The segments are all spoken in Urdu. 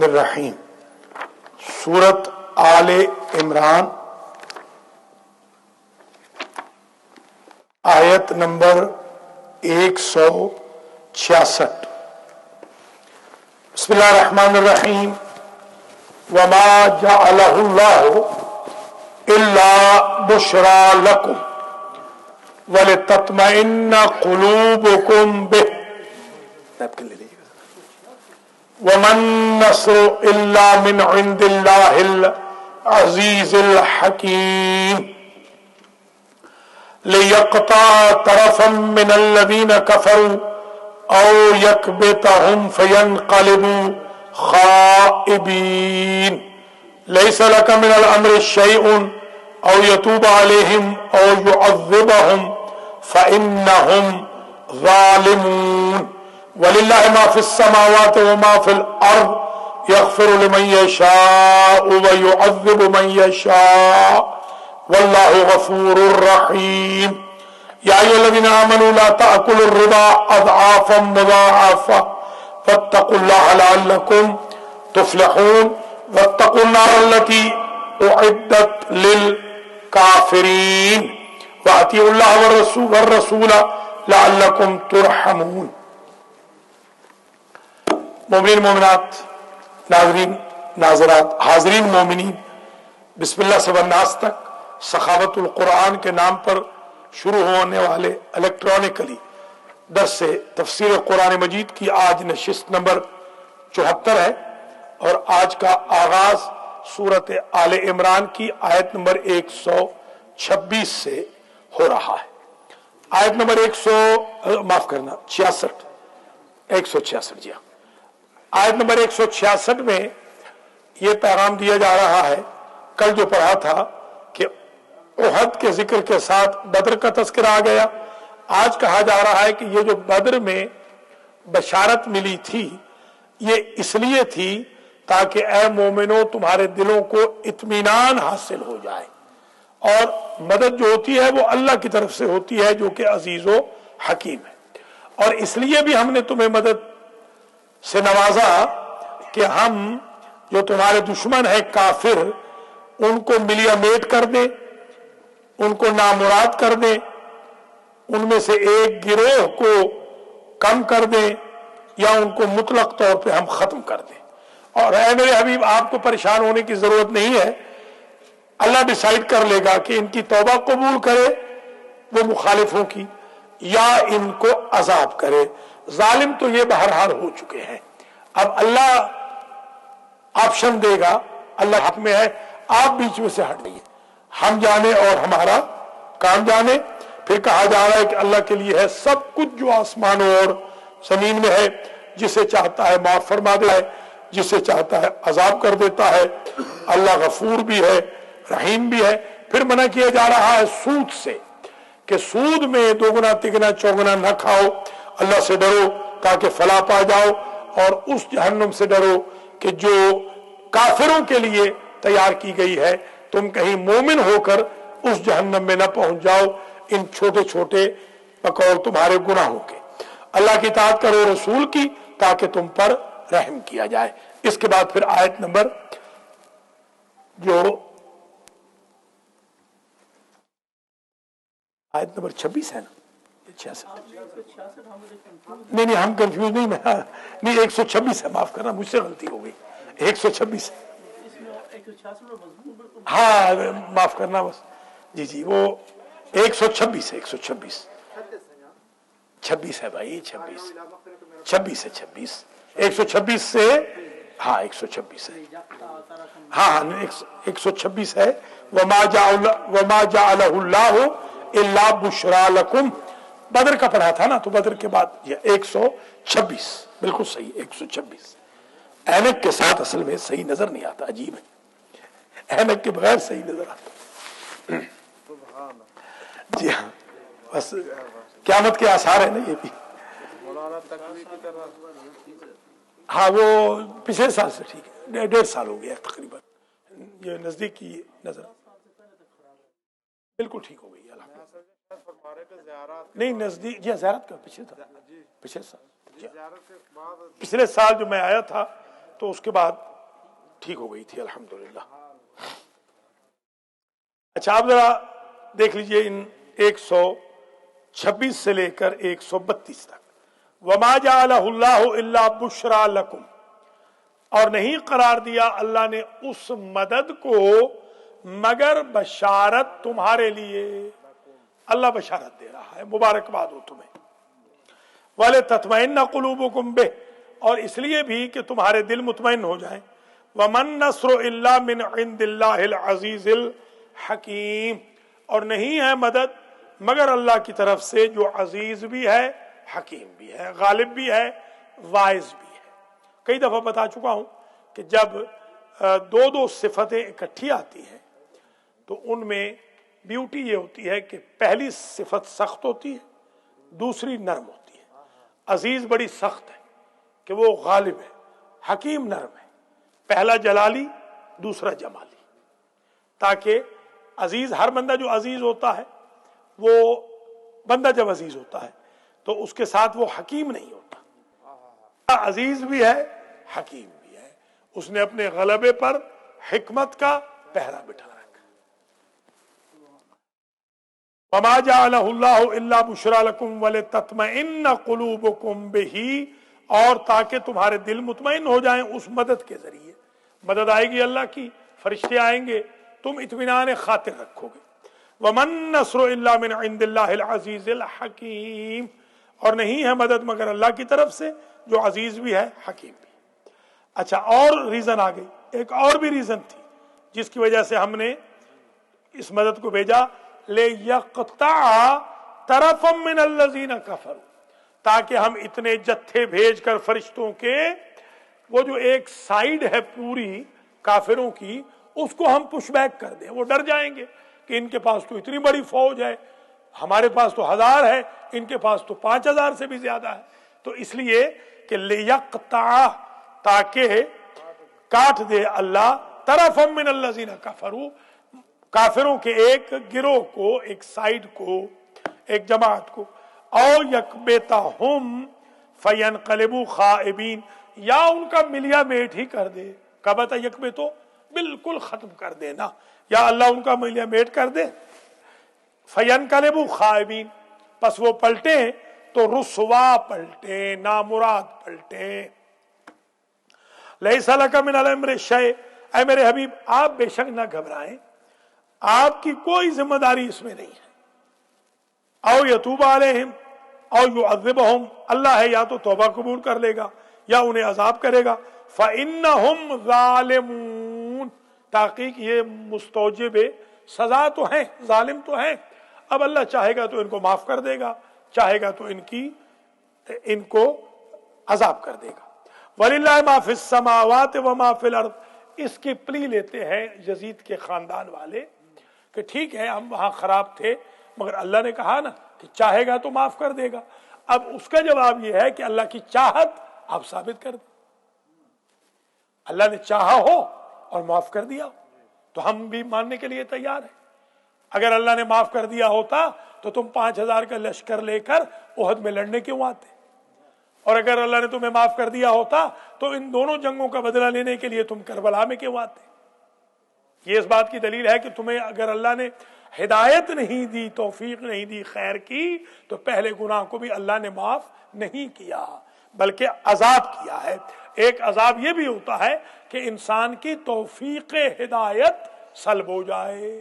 الرحیم سورت آل عمران آیت نمبر 166. بسم اللہ الرحمن الرحیم. وما جعلہ اللہ الا بشرا لکم ولتطمئن قلوبکم بہ وما النصر الا من عند اللہ العزیز الحکیم لِيَقْطَعَ طَرَفًا مِّنَ الَّذِينَ كَفَرُوا أَوْ يَكْبِتَهُمْ فَيَنْقَلِبُوا خَائِبِينَ لَيْسَ لَكَ مِنَ الْأَمْرِ شَيْءٌ أَوْ يَتُوبَ عَلَيْهِمْ أَوْ يُعَذِّبَهُمْ فَإِنَّهُمْ ظَالِمُونَ وَلِلَّهِ مَا فِي السَّمَاوَاتِ وَمَا فِي الْأَرْضِ يَغْفِرُ لِمَن يَشَاءُ وَيُعَذِّبُ مَن يَشَاءُ واللہ غفور الرحیم. یا ایھا الذین آمنوا لا تأکلوا الربا اضعافا مضاعفا واتقوا اللہ لعلکم تفلحون واتقوا النار التی اعدت للکافرین واطیعوا اللہ والرسول لعلکم ترحمون. مومنین مومنات، ناظرین ناظرات، حاضرین مومنین، بسم اللہ سے والناس تک سخاوت القرآن کے نام پر شروع ہونے والے الیکٹرانکلی درس سے تفسیر قرآن مجید کی آج نشست نمبر 74 ہے، اور آج کا آغاز سورت آل عمران کی آیت نمبر 126 سے ہو رہا ہے. آیت نمبر 166 جی ہاں، آیت نمبر 166 میں یہ پیغام دیا جا رہا ہے. کل جو پڑھا تھا کہ احد کے ذکر کے ساتھ بدر کا تذکرہ آ گیا. آج کہا جا رہا ہے کہ یہ جو بدر میں بشارت ملی تھی یہ اس لیے تھی تاکہ اے مومنو تمہارے دلوں کو اطمینان حاصل ہو جائے، اور مدد جو ہوتی ہے وہ اللہ کی طرف سے ہوتی ہے جو کہ عزیز و حکیم ہے. اور اس لیے بھی ہم نے تمہیں مدد سے نوازا کہ ہم جو تمہارے دشمن ہیں کافر ان کو ملیا میٹ کر دیں، ان کو نامراد کر دیں، ان میں سے ایک گروہ کو کم کر دیں یا ان کو مطلق طور پہ ہم ختم کر دیں. اور اے میرے حبیب آپ کو پریشان ہونے کی ضرورت نہیں ہے، اللہ ڈیسائیڈ کر لے گا کہ ان کی توبہ قبول کرے وہ مخالفوں کی یا ان کو عذاب کرے. ظالم تو یہ بہرحال ہو چکے ہیں، اب اللہ آپشن دے گا، اللہ حق میں ہے، آپ بیچ میں سے ہٹ جائیے، ہم جانے اور ہمارا کام جانے. پھر کہا جا رہا ہے کہ اللہ کے لیے ہے سب کچھ جو آسمانوں اور زمین میں ہے، جسے چاہتا ہے معاف فرما دیتا ہے، جسے چاہتا ہے عذاب کر دیتا ہے. اللہ غفور بھی ہے، رحیم بھی ہے. پھر منع کیا جا رہا ہے سود سے کہ سود میں دوگنا تگنا چوگنا نہ کھاؤ، اللہ سے ڈرو تاکہ فلاح پا جاؤ، اور اس جہنم سے ڈرو کہ جو کافروں کے لیے تیار کی گئی ہے، تم کہیں مومن ہو کر اس جہنم میں نہ پہنچ جاؤ ان چھوٹے چھوٹے بقول تمہارے گناہوں کے. اللہ کی اطاعت کرو رسول کی تاکہ تم پر رحم کیا جائے. اس کے بعد پھر آیت نمبر 26 ہے نا، 66 نہیں ہم کنفیوز نہیں، نہیں 126 ہے، معاف کرنا مجھ سے غلطی ہو گئی، 126 ہے. ہاں معاف کرنا بس، جی وہ 126 ہے، 126 ہے بھائی، 26 ہے، 126 سے ہاں 126 ہے، ہاں 126 ہے. وما جعلہ اللہ الا بشرا لکم، بدر کا پڑھا تھا نا، تو بدر کے بعد یہ 126 بالکل صحیح. 126 اینک کے ساتھ اصل میں صحیح نظر نہیں آتا، عجیب ہے، اینک کے بغیر صحیح نظر آتا. جی ہاں بس قیامت کے آثار ہیں نا یہ بھی. ہاں وہ پچھلے سال سے ٹھیک ہے، 1.5 سال ہو گیا تقریباً، یہ نزدیک کی نظر بالکل ٹھیک ہو گئی. نہیں نزدیک جی زیارت کا پچھلے سال، پچھلے سال جو میں آیا تھا تو تو اس کے بعد ٹھیک ہو گئی تھی الحمدللہ۔ اچھا آپ ذرا دیکھ لیجئے ان 126 سے لے کر 132 تک، وَمَا جَعَلَهُ اللَّهُ إِلَّا بُشْرَى لَكُمْ، اور نہیں قرار دیا اللہ نے اس مدد کو مگر بشارت تمہارے لیے۔ اللہ بشارت دے رہا ہے، مبارکباد ہو تمہیں۔ وَلِتَطْمَئِنَّ قُلُوبُكُمْ بِهِ، اور اس لیے بھی کہ تمہارے دل مطمئن ہو جائیں۔ وَمَن نَّصْرُ إِلَّا مِنْ عِنْدِ اللَّهِ الْعَزِيزِ الْحَكِيمِ، اور نہیں ہے مدد مگر اللہ کی طرف سے جو عزیز بھی ہے، حکیم بھی ہے، غالب بھی ہے، واعظ بھی ہے۔ کئی دفعہ بتا چکا ہوں کہ جب دو صفتیں اکٹھی آتی ہیں تو ان میں بیوٹی یہ ہوتی ہے کہ پہلی صفت سخت ہوتی ہے، دوسری نرم ہوتی ہے۔ عزیز بڑی سخت ہے کہ وہ غالب ہے، حکیم نرم ہے، پہلا جلالی دوسرا جمالی، تاکہ عزیز، ہر بندہ جو عزیز ہوتا ہے، وہ بندہ جب عزیز ہوتا ہے تو اس کے ساتھ وہ حکیم نہیں ہوتا، عزیز بھی ہے حکیم بھی ہے، اس نے اپنے غلبے پر حکمت کا پہرا بٹھا رکھا۔ وَمَا جَعَلَهُ اللَّهُ إِلَّا بُشْرَى لَكُمْ وَلِتَطْمَئِنَّ قُلُوبُكُمْ بِهِ، اور تاکہ تمہارے دل مطمئن ہو جائیں اس مدد کے ذریعے۔ مدد آئے گی اللہ کی، فرشتے آئیں گے، تم اطمینان خاطر رکھو گے۔ وَمَن نَّصْرُ إِلَّا مِنْ عِنْدِ اللَّهِ الْعَزِيزِ الْحَكِيمِ، اور نہیں ہے مدد مگر اللہ کی طرف سے جو عزیز بھی ہے، حکیم بھی۔ اچھا اور ریزن آ گئی، ایک اور بھی ریزن تھی جس کی وجہ سے ہم نے اس مدد کو بھیجا، لِيَقْطَعَ طَرَفًا مِّنَ الَّذِينَ كَفَرُوا، تاکہ ہم اتنے جتھے بھیج کر فرشتوں کے، وہ جو ایک سائیڈ ہے پوری کافروں کی، اس کو ہم پش بیک کر دیں۔ وہ ڈر جائیں گے کہ ان کے پاس تو اتنی بڑی فوج ہے، ہمارے پاس تو 1000 ہے، ان کے پاس تو 5000 سے بھی زیادہ ہے۔ تو اس لیے کہ لِيَقْطَعَ، تاکہ کاٹ دے اللہ، طَرَفًا مِّنَ الَّذِينَ كَفَرُوا، کافروں کے ایک گروہ کو، ایک سائیڈ کو، ایک جماعت کو، او یکبتہم فینقلبوا خائبین، یا ان کا ملیا میٹ ہی کر دے۔ کبتا یکبتو، بالکل ختم کر دینا، یا اللہ ان کا ملیا میٹ کر دے۔ فینقلبوا خائبین، پس وہ پلٹیں تو رسوا پلٹیں، نامراد پلٹیں۔ لیس لک من الامر شیء، اے میرے حبیب آپ بے شک نہ گھبرائیں، آپ کی کوئی ذمہ داری اس میں نہیں ہے۔ او یتوب علیہم او یعذبہم، اللہ ہے یا تو توبہ قبول کر لے گا یا انہیں عذاب کرے گا۔ فإنہم ظالمون، تحقیق یہ مستوجب سزا تو ہیں، ظالم تو ہیں۔ اب اللہ چاہے گا تو ان کو معاف کر دے گا، چاہے گا تو ان کو عذاب کر دے گا۔ وَلِلَّهِ مَا فِي السَّمَاوَاتِ وَمَا فِي الْأَرْضِ، اس کی پلی لیتے ہیں یزید کے خاندان والے کہ ٹھیک ہے ہم وہاں خراب تھے مگر اللہ نے کہا نا کہ چاہے گا تو معاف کر دے گا۔ اب اس کا جواب یہ ہے کہ اللہ کی چاہت آپ ثابت کر دیں، اللہ نے چاہا ہو اور معاف کر دیا تو ہم بھی ماننے کے لیے تیار ہیں۔ اگر اللہ نے معاف کر دیا ہوتا تو تم 5000 کا لشکر لے کر احد میں لڑنے کیوں آتے، اور اگر اللہ نے تمہیں معاف کر دیا ہوتا تو ان دونوں جنگوں کا بدلہ لینے کے لیے تم کربلا میں کیوں آتے۔ یہ اس بات کی دلیل ہے کہ تمہیں اگر اللہ نے ہدایت نہیں دی، توفیق نہیں دی خیر کی، تو پہلے گناہ کو بھی اللہ نے معاف نہیں کیا بلکہ عذاب کیا ہے۔ ایک عذاب یہ بھی ہوتا ہے کہ انسان کی توفیق ہدایت سلب ہو جائے۔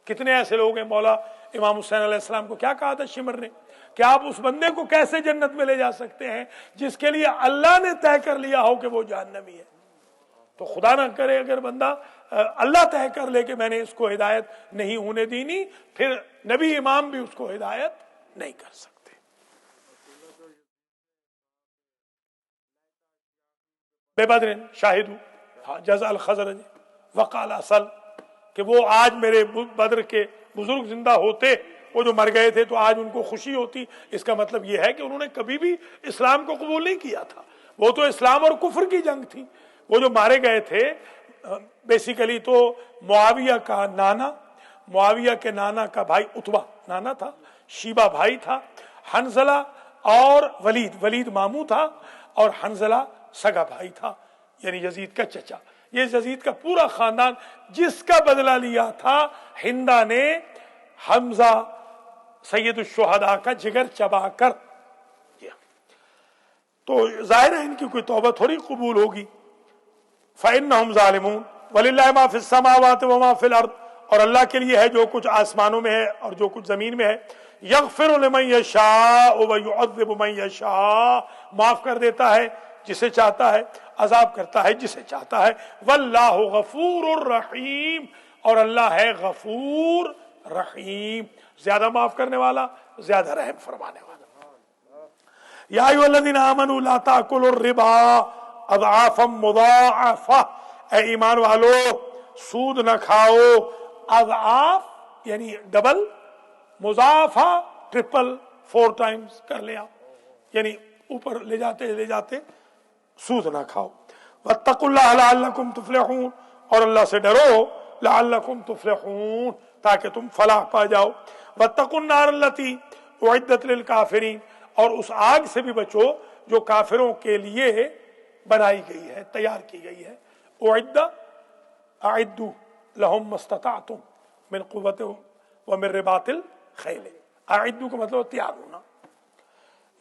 کتنے ایسے لوگ ہیں، مولا امام حسین علیہ السلام کو کیا کہا تھا شمر نے کہ آپ اس بندے کو کیسے جنت میں لے جا سکتے ہیں جس کے لیے اللہ نے طے کر لیا ہو کہ وہ جہنمی ہے۔ تو خدا نہ کرے اگر بندہ اللہ طے کر لے کہ میں نے اس کو ہدایت نہیں ہونے دینی، پھر نبی امام بھی اس کو ہدایت نہیں کر سکتے۔ بے بدر شاہدو جزا الخزرج وقال اصل، کہ وہ آج میرے بدر کے بزرگ زندہ ہوتے، وہ جو مر گئے تھے تو آج ان کو خوشی ہوتی۔ اس کا مطلب یہ ہے کہ انہوں نے کبھی بھی اسلام کو قبول نہیں کیا تھا، وہ تو اسلام اور کفر کی جنگ تھی۔ وہ جو مارے گئے تھے بیسیکلی تو معاویہ کا نانا، معاویہ کے نانا کا بھائی عتبہ نانا تھا، شیبہ بھائی تھا، حنظلہ اور ولید ماموں تھا، اور حنظلہ سگا بھائی تھا۔ یعنی یزید کا چچا، یہ یزید کا پورا خاندان جس کا بدلہ لیا تھا ہندا نے حمزہ سید الشہداء کا جگر چبا کر. تو ظاہر ہے ان کی کوئی توبہ تھوڑی قبول ہوگی. فَإِنَّهُمْ ظَالِمُونَ وَلِلَّهِ مَا فِي السَّمَاوَاتِ وَمَا فِي الْأَرْضِ، اور اللہ کے لیے ہے جو کچھ آسمانوں میں ہے اور جو کچھ زمین میں ہے. يَغْفِرُ لِمَن يَشَاءُ وَيُعَذِّبُ مَن يَشَاءُ، معاف کر دیتا ہے جسے چاہتا ہے، عذاب کرتا ہے جسے چاہتا ہے. وَاللَّهُ غَفُورٌ رَحِيمٌ، اور اللہ ہے غفور رحیم، زیادہ معاف کرنے والا، زیادہ رحم فرمانے والا. یا ایھا الذین آمنوا لا تأکلوا الربا اضعافا مضاعفہ، اے ایمان والو سود نہ کھاؤ. اضعاف یعنی ڈبل، مضاعفہ ٹرپل، 4 ٹائمز کر لیں آپ، یعنی اوپر لے جاتے سود نہ کھاؤ. واتقوا اللہ لعلکم تفلحون، اور اللہ سے ڈرو لعلکم تفلحون، تاکہ تم فلاح پا جاؤ. واتقوا النار التی اعدت للکافرین، اور اس آگ سے بھی بچو جو کافروں کے لیے بنائی گئی ہے، تیار کی گئی ہے. اعدوا لهم ما استطعتم من قوت ومن رباط الخیل، اعدوا کا مطلب تیار ہونا.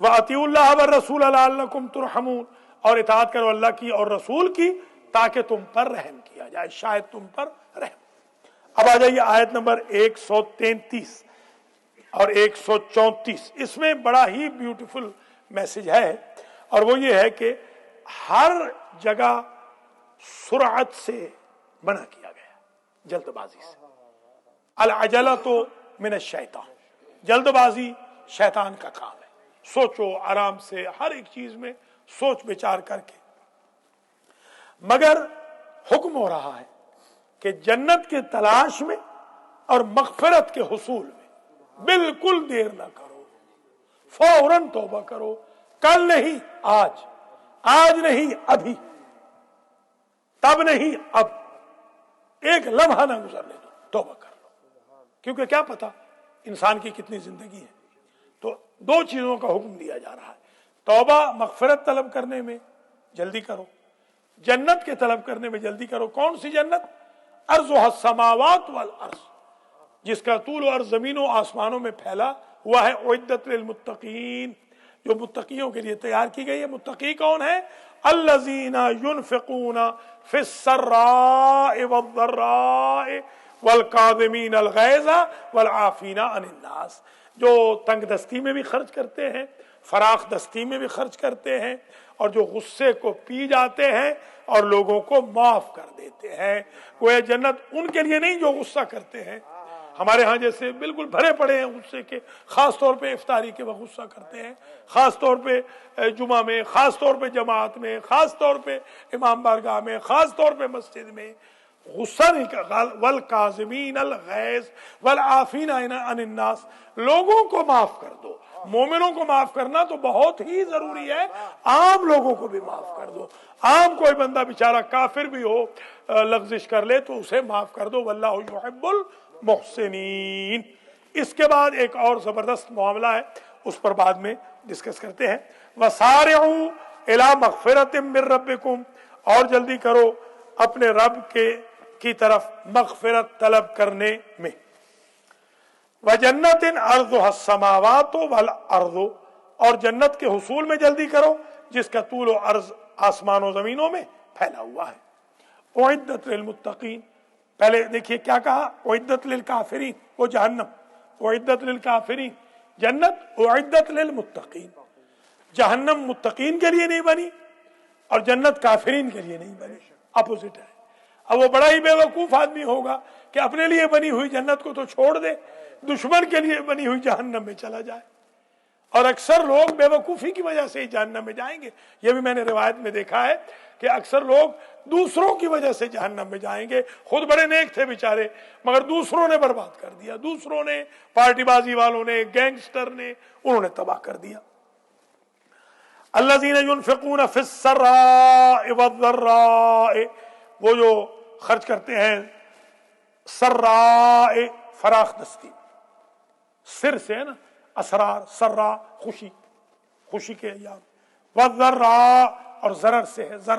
واطیعوا اللہ والرسول لعلکم ترحمون، اور اطاعت کرو اللہ کی اور رسول کی تاکہ تم پر رحم کیا جائے، شاید تم پر رحم. اب آ جائیے آیت نمبر 133 اور 134. اس میں بڑا ہی بیوٹیفل میسج ہے، اور وہ یہ ہے کہ ہر جگہ سرعت سے منع کیا گیا، جلد بازی سے. العجلۃ من الشیطان، جلد بازی شیطان کا کام ہے. سوچو آرام سے، ہر ایک چیز میں سوچ بچار کر کے. مگر حکم ہو رہا ہے کہ جنت کے تلاش میں اور مغفرت کے حصول میں بالکل دیر نہ کرو، فوراً توبہ کرو. کل نہیں آج نہیں ابھی، تب نہیں اب، ایک لمحہ نہ گزرنے دو، توبہ کر لو. کیونکہ کیا پتا انسان کی کتنی زندگی ہے. تو 2 چیزوں کا حکم دیا جا رہا ہے. توبہ مغفرت طلب کرنے میں جلدی کرو، جنت کے طلب کرنے میں جلدی کرو. کون سی جنت؟ ارضها السماوات والارض، جس کا طول و عرض زمینوں آسمانوں میں پھیلا ہوا ہے. اعدت للمتقین، جو متقیوں کے لیے تیار کی گئی ہے. متقی کون ہے؟ الذین ينفقون فی السراء والضراء والکاظمین الغیظ والعافین عن الناس، جو تنگ دستی میں بھی خرچ کرتے ہیں، فراخ دستی میں بھی خرچ کرتے ہیں، اور جو غصے کو پی جاتے ہیں اور لوگوں کو معاف کر دیتے ہیں. وہ جنت ان کے لیے نہیں جو غصہ کرتے ہیں. ہمارے ہاں جیسے بالکل بھرے پڑے ہیں غصے کے، خاص طور پہ افطاری کے وقت غصہ کرتے ہیں، خاص طور پہ جمعہ میں، خاص طور پہ جماعت میں، خاص طور پہ امام بارگاہ میں، خاص طور پہ مسجد میں. غصہ نہیں کرتا. والکاظمین الغیظ والعافین عن الناس، لوگوں کو معاف کر دو. مومنوں کو معاف کرنا تو بہت ہی ضروری ہے، عام لوگوں کو بھی معاف کر دو. عام کوئی بندہ بیچارہ کافر بھی ہو لغزش کر لے تو اسے معاف کر دو. واللہ یحب المحسنین. اس کے بعد ایک اور زبردست معاملہ ہے، اس پر بعد میں ڈسکس کرتے ہیں. وسارعوا الی مغفرۃ من ربکم، اور جلدی کرو اپنے رب کی طرف مغفرت طلب کرنے میں. وجنت عرضها السماوات والارض، اور جنت کے حصول میں جلدی کرو جس کا طول و عرض آسمان و زمینوں میں پھیلا ہوا ہے. اعدت للمتقین، پہلے دیکھیے کیا کہا، اعدت للکافرین وہ جہنم، اعدت للکافرین جنت، اعدت للمتقین. جہنم متقین کے لیے نہیں بنی اور جنت کافرین کے لیے نہیں بنی، اپوزٹ ہے. اب وہ بڑا ہی بے وقوف آدمی ہوگا کہ اپنے لیے بنی ہوئی جنت کو تو چھوڑ دے، دشمن کے لیے بنی ہوئی جہنم میں چلا جائے. اور اکثر لوگ بے وقوفی کی وجہ سے ہی جہنم میں جائیں گے. یہ بھی میں نے روایت میں دیکھا ہے کہ اکثر لوگ دوسروں کی وجہ سے جہنم میں جائیں گے. خود بڑے نیک تھے بیچارے، مگر دوسروں نے برباد کر دیا، دوسروں نے، پارٹی بازی والوں نے، گینگسٹر نے، انہوں نے تباہ کر دیا. الذین ينفقون فی السراء والضراء، وہ جو خرچ کرتے ہیں سراء فراخ دستی، سر سے ہے نا، اسرار، سرا خوشی کے ایام، والضراء اور ضرر سے ہے، زر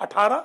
18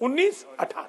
19-18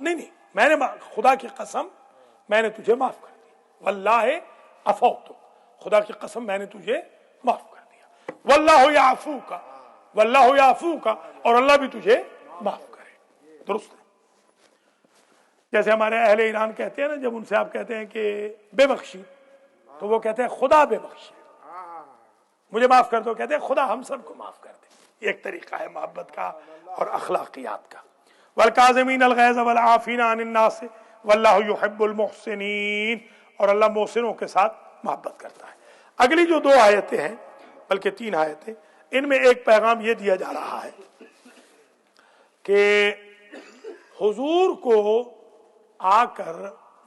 نہیں میں نے خدا کی قسم میں نے تجھے معاف کر دیا، واللہ عفوت، خدا کی قسم میں نے تجھے معاف کر دیا، واللہ یعفو کا، واللہ یعفو کا، اور اللہ بھی تجھے معاف کرے. درست ہے. جیسے ہمارے اہل ایران کہتے ہیں نا، جب ان سے آپ کہتے ہیں کہ بے بخشی، تو وہ کہتے ہیں خدا بے بخشی، مجھے معاف کر دو، کہتے ہیں خدا ہم سب کو معاف کر دے. یہ ایک طریقہ ہے محبت کا اور اخلاقیات کا. والکاظمین الغیظ والعافین عن الناس واللہ یحب المحسنین، اور اللہ محسنوں کے ساتھ محبت کرتا ہے. اگلی جو 2 آیتیں ہیں، بلکہ 3 آیتیں، ان میں ایک پیغام یہ دیا جا رہا ہے کہ حضور کو آ کر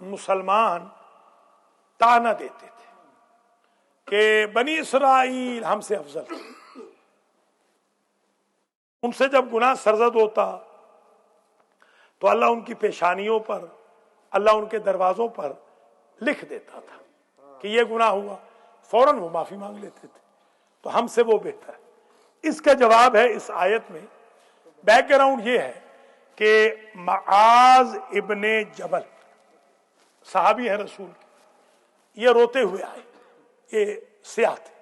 مسلمان طعنہ دیتے تھے کہ بنی اسرائیل ہم سے افضل تھے. ان سے جب گناہ سرزد ہوتا تو اللہ ان کی پیشانیوں پر، اللہ ان کے دروازوں پر لکھ دیتا تھا کہ یہ گناہ ہوا، فوراً وہ معافی مانگ لیتے تھے، تو ہم سے وہ بہتر ہے. اس کا جواب ہے اس آیت میں. بیک گراؤنڈ یہ ہے کہ معاذ ابن جبل صحابی ہے رسول کی، یہ روتے ہوئے آئے، یہ سیاہ تھے،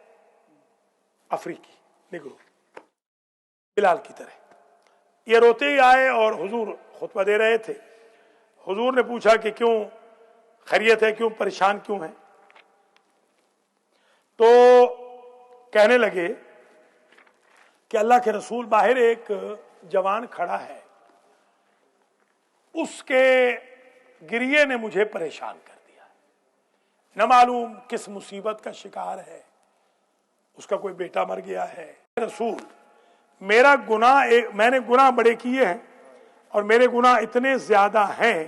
افریقی نگرو بلال کی طرح. یہ روتے ہی آئے اور حضور خطبہ دے رہے تھے. حضور نے پوچھا کہ کیوں خیریت ہے، کیوں پریشان کیوں ہیں؟ تو کہنے لگے کہ اللہ کے رسول، باہر ایک جوان کھڑا ہے، اس کے گریے نے مجھے پریشان کر دیا، نہ معلوم کس مصیبت کا شکار ہے، اس کا کوئی بیٹا مر گیا ہے. رسول، میرا گناہ، میں نے گناہ بڑے کیے ہیں، اور میرے گناہ اتنے زیادہ ہیں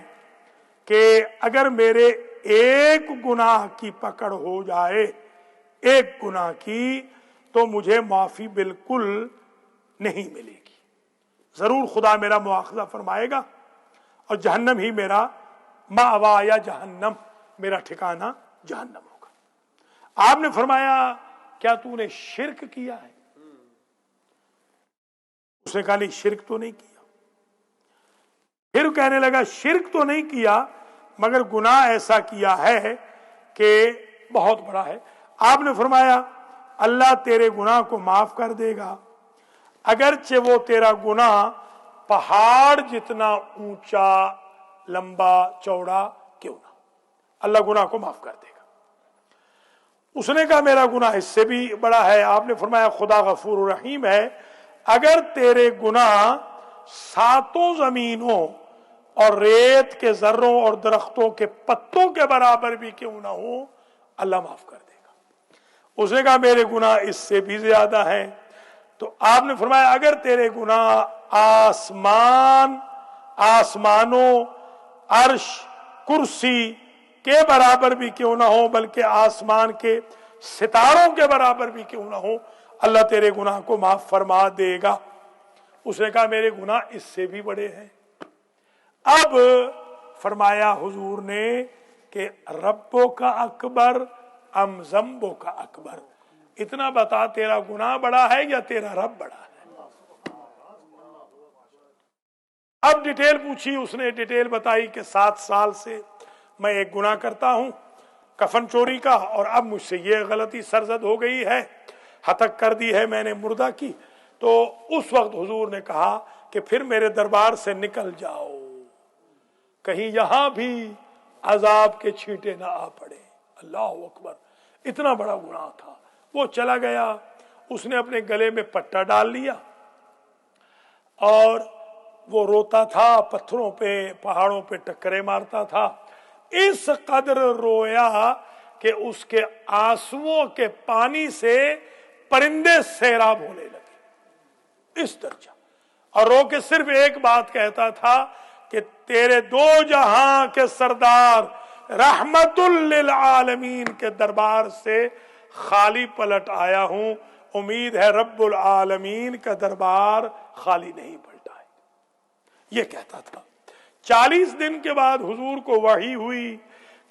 کہ اگر میرے ایک گناہ کی پکڑ ہو جائے، ایک گناہ کی، تو مجھے معافی بالکل نہیں ملے گی. ضرور خدا میرا مواخذہ فرمائے گا، اور جہنم ہی میرا مأوا، یا جہنم میرا ٹھکانہ جہنم ہوگا. آپ نے فرمایا کیا تو نے شرک کیا ہے؟ اس نے کہا نہیں، شرک تو نہیں کیا. پھر کہنے لگا شرک تو نہیں کیا، مگر گناہ ایسا کیا ہے کہ بہت بڑا ہے. آپ نے فرمایا اللہ تیرے گناہ کو معاف کر دے گا، اگرچہ وہ تیرا گناہ پہاڑ جتنا اونچا، لمبا، چوڑا کیوں نہ، اللہ گناہ کو معاف کر دے گا. اس نے کہا میرا گناہ اس سے بھی بڑا ہے. آپ نے فرمایا خدا غفور رحیم ہے، اگر تیرے گناہ 7 زمینوں اور ریت کے ذروں اور درختوں کے پتوں کے برابر بھی کیوں نہ ہو، اللہ معاف کر دے گا. اس نے کہا میرے گناہ اس سے بھی زیادہ ہیں. تو آپ نے فرمایا اگر تیرے گناہ آسمانوں، عرش، کرسی کے برابر بھی کیوں نہ ہو، بلکہ آسمان کے ستاروں کے برابر بھی کیوں نہ ہو، اللہ تیرے گناہ کو معاف فرما دے گا. اس نے کہا میرے گناہ اس سے بھی بڑے ہیں. اب فرمایا حضور نے کہ ربوں کا اکبر ام ذنبوں کا اکبر، اتنا بتا تیرا گناہ بڑا ہے یا تیرا رب بڑا ہے؟ اب ڈیٹیل پوچھی، اس نے ڈیٹیل بتائی کہ 7 سال سے میں ایک گناہ کرتا ہوں، کفن چوری کا، اور اب مجھ سے یہ غلطی سرزد ہو گئی ہے، ہتک کر دی ہے میں نے، مردہ کی. تو اس وقت حضور نے کہا کہ پھر میرے دربار سے نکل جاؤ، کہیں یہاں بھی عذاب کے چھینٹے نہ آ پڑے. اللہ اکبر، اتنا بڑا گناہ تھا. وہ چلا گیا، اس نے اپنے گلے میں پٹا ڈال لیا، اور وہ روتا تھا، پتھروں پہ، پہاڑوں پہ ٹکرے مارتا تھا. اس قدر رویا کہ اس کے آنسوؤں کے پانی سے پرندے سیراب ہونے لگے، اس درجہ. اور رو کے صرف ایک بات کہتا تھا کہ تیرے 2 جہاں کے سردار رحمت للعالمین کے دربار سے خالی پلٹ آیا ہوں، امید ہے رب العالمین کا دربار خالی نہیں پلٹا ہے. یہ کہتا تھا. 40 دن کے بعد حضور کو وحی ہوئی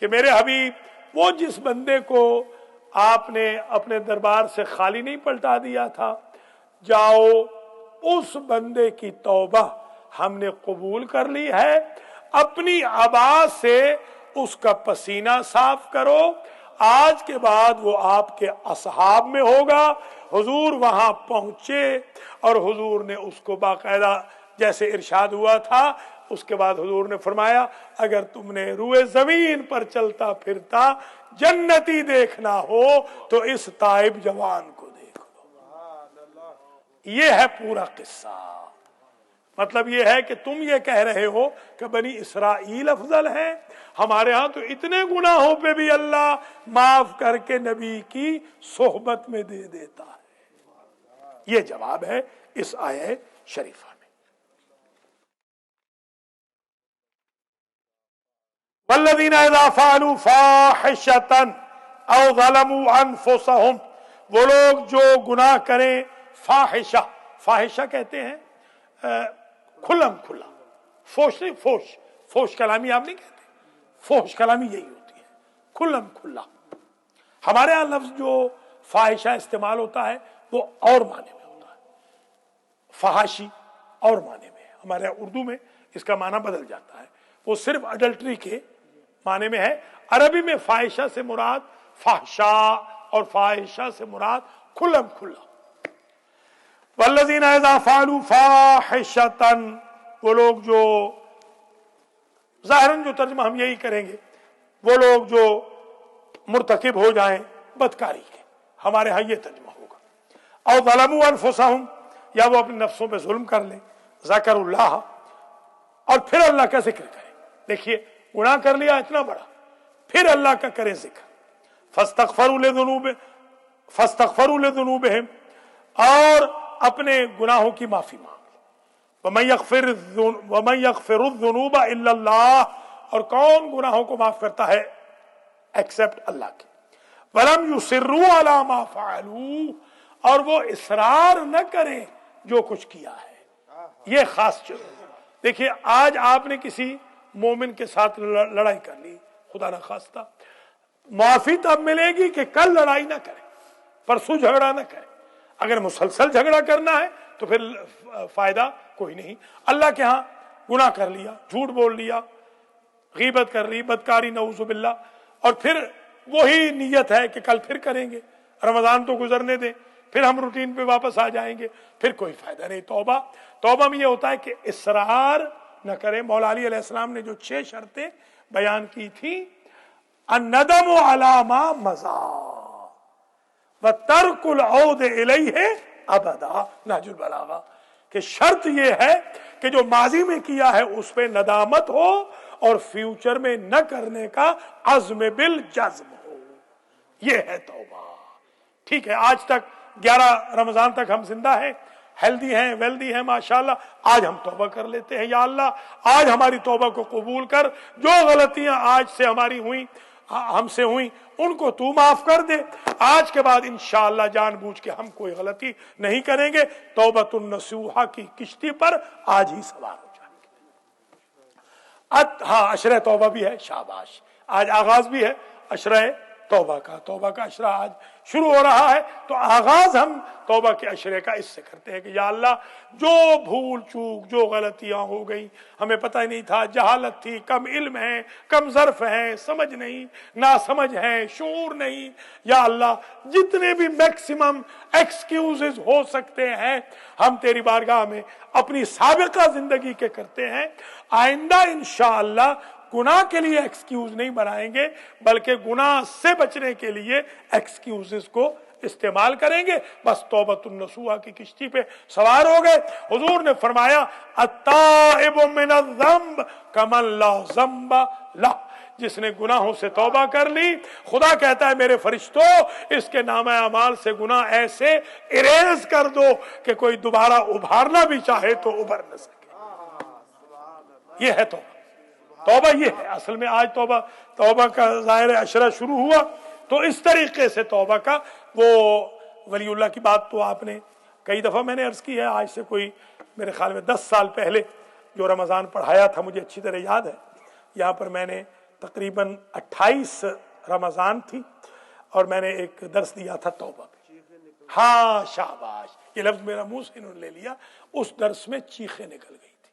کہ میرے حبیب، وہ جس بندے کو آپ نے اپنے دربار سے خالی نہیں پلٹا دیا تھا، جاؤ اس بندے کی توبہ ہم نے قبول کر لی ہے، اپنی عبا سے اس کا پسینہ صاف کرو، آج کے بعد وہ آپ کے اصحاب میں ہوگا۔ حضور وہاں پہنچے اور حضور نے اس کو باقاعدہ جیسے ارشاد ہوا تھا، اس کے بعد حضور نے فرمایا اگر تم نے روئے زمین پر چلتا پھرتا جنتی دیکھنا ہو تو اس تائب جوان کو دیکھ لو۔ یہ ہے پورا قصہ۔ مطلب یہ ہے کہ تم یہ کہہ رہے ہو کہ بنی اسرائیل افضل ہیں، ہمارے ہاں تو اتنے گناہوں پہ بھی اللہ معاف کر کے نبی کی صحبت میں دے دیتا ہے۔ یہ جواب ہے اس آیہ شریفہ میں۔ والذین اذا فعلوا فاحشۃ او ظلموا انفسهم، وہ لوگ جو گناہ کریں، فاحشہ، فاحشہ کہتے ہیں کھلم کھلا، فوش نہیں، فوش کلامی آپ نہیں کہتے، فوش کلامی یہی ہوتی ہے، کھلم کھلا۔ ہمارے ہاں لفظ جو فاحشہ استعمال ہوتا ہے وہ اور معنی میں ہوتا ہے، فحاشی اور معنی میں ہے، ہمارے ہاں اردو میں اس کا معنی بدل جاتا ہے، وہ صرف اڈلٹری کے معنی میں ہے۔ عربی میں فاحشہ سے مراد فحشا اور فاحشہ سے مراد کھلم کھلا۔ والذین اذا فعلوا فاحشۃ، وہ لوگ جو ظاہراً جو ترجمہ ہم یہی کریں گے، وہ لوگ جو مرتکب ہو جائیں بدکاری کے، ہمارے ہاں یہ ترجمہ ہوگا۔ او ظلموا انفسہم، یا وہ اپنے نفسوں پہ ظلم کر لیں، ذکر اللہ، اور پھر اللہ کا ذکر کریں۔ دیکھیے گناہ کر لیا اتنا بڑا، پھر اللہ کا کریں ذکر۔ فاستغفروا لذنوبہم، اور اپنے گناہوں کی معافی مانگ۔ وَمَن يَغْفِرُ الذُّنُوبَ إِلَّا اللَّهُ، اور کون گناہوں کو معاف کرتا ہے ایکسپٹ اللہ کے۔ وَلَمْ يُصِرُّوا عَلَى مَا فَعَلُوا، اور وہ اصرار نہ کریں جو کچھ کیا ہے۔ یہ خاص چیز ہے۔ دیکھیے آج آپ نے کسی مومن کے ساتھ لڑائی کر لی، خدا نہ خواستہ، معافی تب ملے گی کہ کل لڑائی نہ کرے، پرسوں جھگڑا نہ کرے۔ اگر مسلسل جھگڑا کرنا ہے تو پھر فائدہ کوئی نہیں۔ اللہ کے ہاں گناہ کر لیا، جھوٹ بول لیا، غیبت کر لی، بدکاری نعوذ باللہ، اور پھر وہی نیت ہے کہ کل پھر کریں گے، رمضان تو گزرنے دیں، پھر ہم روٹین پہ واپس آ جائیں گے، پھر کوئی فائدہ نہیں۔ توبہ میں یہ ہوتا ہے کہ اصرار نہ کریں۔ مولا علی علیہ السلام نے جو 6 شرطیں بیان کی تھی، الندم علی ما مضی وترک العود الیہ ابدا، نہج البلاغہ، کہ شرط یہ ہے کہ جو ماضی میں کیا ہے اس پہ ندامت ہو اور فیوچر میں نہ کرنے کا عزم بالجزم ہو۔ یہ ہے توبہ۔ ٹھیک ہے، آج تک 11 رمضان تک ہم زندہ ہیں، ہیلدی ہیں، ویلدی ہیں ماشاءاللہ، آج ہم توبہ کر لیتے ہیں۔ یا اللہ آج ہماری توبہ کو قبول کر، جو غلطیاں آج سے ہماری ہوئیں، ہم سے ہوئیں، ان کو تو معاف کر دے۔ آج کے بعد انشاءاللہ جان بوجھ کے ہم کوئی غلطی نہیں کریں گے، توبۃ النصوحہ کی کشتی پر آج ہی سوار ہو جائیں گے۔ ہاں عشرہ توبہ بھی ہے، شاباش، آج آغاز بھی ہے عشرہ توبہ کا عشرہ آج شروع ہو رہا ہے، تو آغاز ہم توبہ کے عشرے کا اس سے کرتے ہیں کہ یا اللہ جو بھول چوک، جو غلطیاں ہو گئی، ہمیں پتہ ہی نہیں تھا، جہالت تھی، کم علم ہے، کم ظرف ہے، سمجھ نہیں، ناسمجھ ہے، شعور نہیں، یا اللہ جتنے بھی میکسیمم ایکسکیوزز ہو سکتے ہیں ہم تیری بارگاہ میں اپنی سابقہ زندگی کے کرتے ہیں۔ آئندہ انشاءاللہ گناہ کے لیے ایکسکیوز نہیں بنائیں گے، بلکہ گناہ سے بچنے کے لیے ایکسکیوزز کو استعمال کریں گے۔ بس توبۃ النصوحہ کی کشتی پہ سوار ہو گئے۔ حضور نے فرمایا التائب من الذنب کمن لا ذنب لہ، جس نے گناہوں سے توبہ کر لی، خدا کہتا ہے میرے فرشتوں اس کے نامہ اعمال سے گناہ ایسے اریز کر دو کہ کوئی دوبارہ ابھارنا بھی چاہے تو ابھر نہ سکے۔ یہ ہے توبہ، یہ ہے اصل میں۔ آج توبہ کا ظاہر عشرہ شروع ہوا تو اس طریقے سے توبہ کا، وہ ولی اللہ کی بات تو آپ نے کئی دفعہ میں نے عرض کی ہے، آج سے کوئی میرے خیال میں 10 سال پہلے جو رمضان پڑھایا تھا مجھے اچھی طرح یاد ہے۔ یہاں پر میں نے تقریباً 28 رمضان تھی اور میں نے ایک درس دیا تھا توبہ پہ۔ ہاں شاباش، یہ لفظ میرا منہ سے انہوں نے لے لیا۔ اس درس میں چیخیں نکل گئی تھی،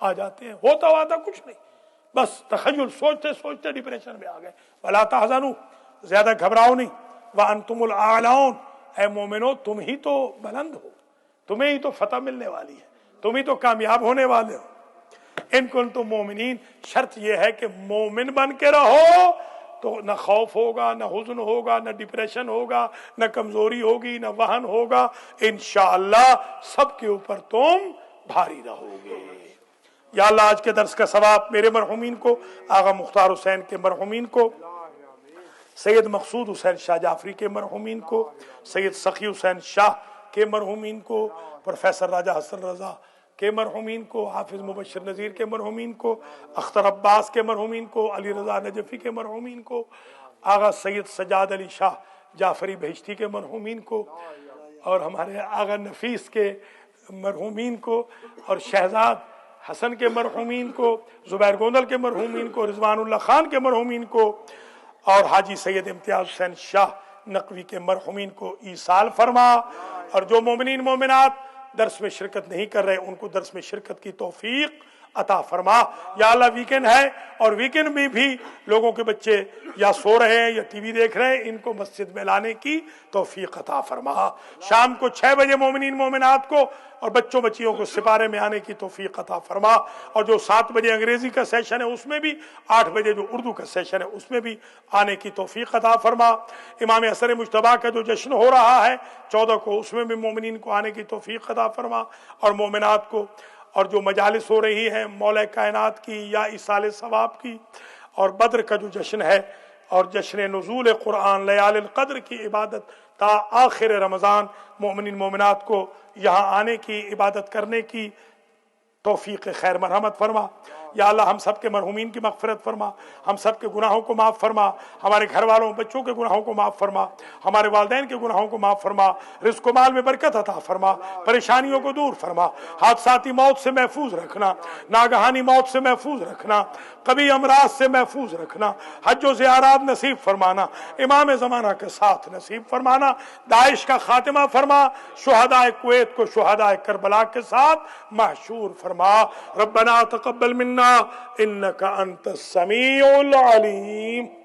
آ جاتے ہیں، ہوتا ہوتا کچھ نہیں، بس تخیل، سوچتے سوچتے ڈپریشن میں آ گئے۔ ولا تحزنوا، زیادہ گھبراؤ نہیں، وانتم الاعلون، اے مومنو تم ہی تو بلند ہو، تمہیں ہی تو فتح ملنے والی ہے، تم ہی تو کامیاب ہونے والے ہو۔ ان کنتم مومنین، شرط یہ ہے کہ مومن بن کے رہو تو نہ خوف ہوگا، نہ حزن ہوگا، نہ ڈپریشن ہوگا، نہ کمزوری ہوگی، نہ وہن ہوگا، انشاءاللہ سب کے اوپر تم بھاری رہو گے۔ یا اللہ آج کے درس کا ثواب میرے مرحومین کو، آغا مختار حسین کے مرحومین کو، سید مقصود حسین شاہ جعفری کے مرحومین کو، سید سخی حسین شاہ کے مرحومین کو، پروفیسر راجہ حسن رضا کے مرحومین کو، حافظ مبشر نذیر کے مرحومین کو، اختر عباس کے مرحومین کو، علی رضا نجفی کے مرحومین کو، آغا سید سجاد علی شاہ جعفری بہشتی کے مرحومین کو، اور ہمارے آغا نفیس کے مرحومین کو، اور شہزاد حسن کے مرحومین کو، زبیر گوندل کے مرحومین کو، رضوان اللہ خان کے مرحومین کو، اور حاجی سید امتیاز حسین شاہ نقوی کے مرحومین کو ایصال فرما، اور جو مومنین مومنات درس میں شرکت نہیں کر رہے ان کو درس میں شرکت کی توفیق عطا فرما۔ یا اللہ ویکینڈ ہے اور ویکینڈ میں بھی لوگوں کے بچے یا سو رہے ہیں یا ٹی وی دیکھ رہے ہیں، ان کو مسجد میں لانے کی توفیق عطا فرما۔ شام کو 6 بجے مومنین مومنات کو اور بچوں بچیوں کو سپارے میں آنے کی توفیق عطا فرما، اور جو 7 بجے انگریزی کا سیشن ہے اس میں بھی، 8 بجے جو اردو کا سیشن ہے اس میں بھی آنے کی توفیق عطا فرما۔ امام عصر مجتبیٰ کا جو جشن ہو رہا ہے 14 کو، اس میں بھی مومنین کو آنے کی توفیق عطا فرما، اور مومنات کو، اور جو مجالس ہو رہی ہیں مولا کائنات کی یا ایصال ثواب کی، اور بدر کا جو جشن ہے، اور جشن نزول قرآن لیال القدر کی عبادت تا آخر رمضان، مومنین مومنات کو یہاں آنے کی، عبادت کرنے کی توفیق خیر مرحمت فرما۔ یا اللہ ہم سب کے مرحومین کی مغفرت فرما، ہم سب کے گناہوں کو معاف فرما، ہمارے گھر والوں بچوں کے گناہوں کو معاف فرما، ہمارے والدین کے گناہوں کو معاف فرما، رزق و مال میں برکت عطا فرما، پریشانیوں کو دور فرما، حادثاتی موت سے محفوظ رکھنا، ناگہانی موت سے محفوظ رکھنا، کبھی امراض سے محفوظ رکھنا، حج و زیارات نصیب فرمانا، امام زمانہ کے ساتھ نصیب فرمانا، داعش کا خاتمہ فرما، شہداء کویت کو شہداء کربلا کے ساتھ محشور فرما۔ ربنا تقبل منا انك انت السميع العليم۔